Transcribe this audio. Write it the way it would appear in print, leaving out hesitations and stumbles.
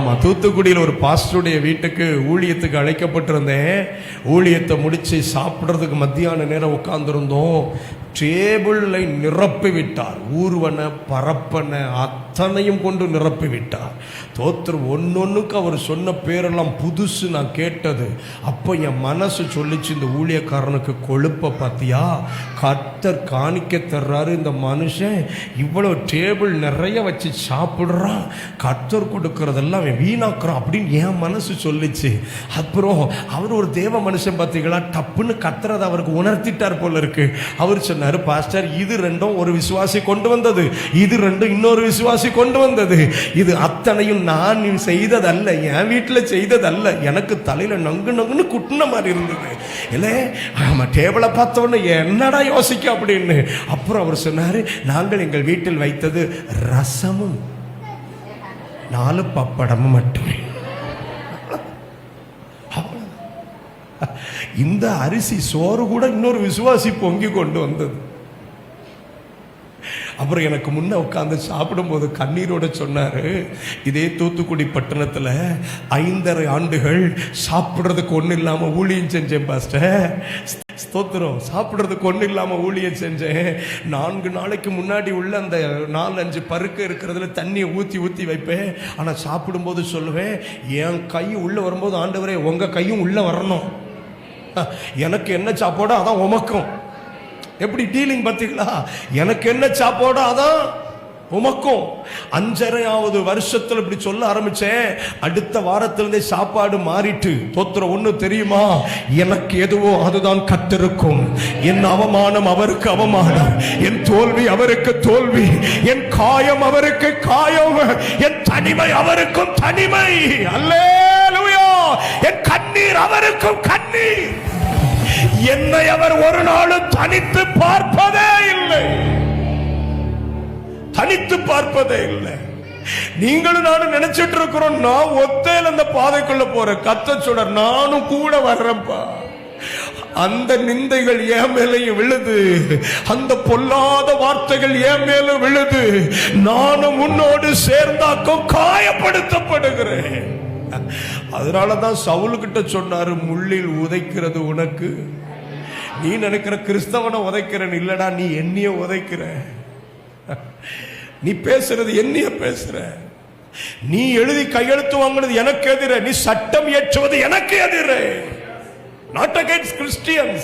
ஆமா, தூத்துக்குடியில் ஒரு பாஸ்டருடைய வீட்டுக்கு ஊழியத்துக்கு அழைக்கப்பட்டிருந்தேன். ஊழியத்தை முடிச்சு சாப்பிட்றதுக்கு மத்தியான நேரம் உட்கார்ந்துருந்தோம். டேபிளை நிரப்பி விட்டார். ஊர்வன பரப்பன அத்தனையும் கொண்டு நிரப்பி விட்டார். தோத்திரம் ஒன்னொன்னுக்கு அவர் சொன்ன பேரெல்லாம் புதுசு. நான் கேட்டது அப்போ என் மனசு சொல்லிச்சு, இந்த ஊழியக்காரனுக்கு கொழுப்ப பார்த்தியா, கர்த்தர் காணிக்க தர்றாரு, இந்த மனுஷன் இவ்வளோ டேபிள் நிறைய வச்சு சாப்பிட்றான், கர்த்தர் கொடுக்கறதெல்லாம் அவன் வீணாக்குறான் அப்படின்னு என் மனசு சொல்லிச்சு. அப்புறம் அவர் ஒரு தேவ மனுஷன் பார்த்தீங்களா, டப்புன்னு கத்துறதை அவருக்கு உணர்த்திட்டார் போல இருக்கு. அவர் சொன்னார், பாஸ்டர் இது ரெண்டும் ஒரு விசுவாசி கொண்டு வந்தது, இது ரெண்டும் இன்னொரு விசுவாசி கொண்டு வந்தது, இது அத்தனையும் நான் செய்ததல்ல, என் வீட்டில் செய்ததல்ல, எனக்கு தலையில நங்கு நங்குன்னு குட்டின மாதிரி இருந்தது. இல்லை ஆமா, டேபிளை பார்த்தவொன்னு என்னடா யோசிக்க அப்படின்னு. அப்புறம் அவர் சொன்னாரு, நாங்கள் எங்கள் வீட்டில் வைத்தது ரசமும் 4 பப்படமும் மட்டுமே. இந்த அரிசி சோறு கூட இன்னொரு விசுவாசி பொங்கி கொண்டு வந்தது. அப்புறம் எனக்கு முன்ன உட்காந்து சாப்பிடும்போது கண்ணீரோட சொன்னாரு, இதே தூத்துக்குடி பட்டணத்தில் 5.5 ஆண்டுகள் சாப்பிட்றதுக்கு ஒன்றும் இல்லாமல் ஊழியம் செஞ்சேன் பாஸ்டர். ஸ்தோத்திரம். சாப்பிட்றதுக்கு ஒன்றும் இல்லாமல் ஊழியம் செஞ்சேன். 4 நாளைக்கு முன்னாடி உள்ள அந்த 4-5 பருக்க இருக்கிறதுல தண்ணியை ஊற்றி ஊற்றி வைப்பேன். ஆனால் சாப்பிடும்போது சொல்லுவேன், என் கை உள்ளே வரும்போது ஆண்டவரே உங்கள் கையும் உள்ளே வரணும், எனக்கு என்ன சாப்பாடோ அதான் உமக்கும். எப்படி பார்த்தீங்களா, எனக்கு என்ன சாப்பாடோ அதான் உமக்கும். 5.5வது வருஷத்துல இப்படி சொல்ல ஆரம்பிச்சேன். அடுத்த வாரத்திலிருந்தே சாப்பாடு மாறிட்டு. தோத்திரம் ஒண்ணு தெரியுமா, எனக்கு எதுவோ அதுதான் கர்த்தருக்கும். என் அவமானம் அவருக்கு அவமானம், என் தோல்வி அவருக்கு தோல்வி, என் காயம் அவருக்கு காயம், என் தனிமை அவருக்கும் தனிமை. அல்லேலூயா. என் கண்ணீர் அவருக்கும் கண்ணீர். என்னை அவர் ஒரு நாளும் தனித்து பார்ப்பதே இல்லை, தனித்து பார்ப்பதே இல்லை. நீங்களும் நானும் நினைச்சிட்டு இருக்கிறோம், நான் ஒத்தையில அந்த பாதைக்குள்ள போறேன். கர்த்தர் சொல்றார், நானும் கூட வர்றேன்ப்பா. அந்த நிந்தைகள் என் மேலையும் விழுது, அந்த பொல்லாத வார்த்தைகள் என் மேல விழுது, நானும் உன்னோடு சேர்ந்தாக்கும் காயப்படுத்தப்படுகிறேன். அதனாலதான் சவுல் கிட்ட சொன்னாரு, முள்ளில் உதைக்கிறது உனக்கு, நீ நினைக்கிற கிறிஸ்தவனை உதைக்கிறேன் இல்லடா, நீ என்னைய உதைக்கிற, நீ பேசுறது என்னைய பேசுற, நீ எழுதி கையெழுத்து வாங்கினது எனக்கு எதிர, நீ சட்டம் இயற்றுவது எனக்கு எதிர. Not against Christians.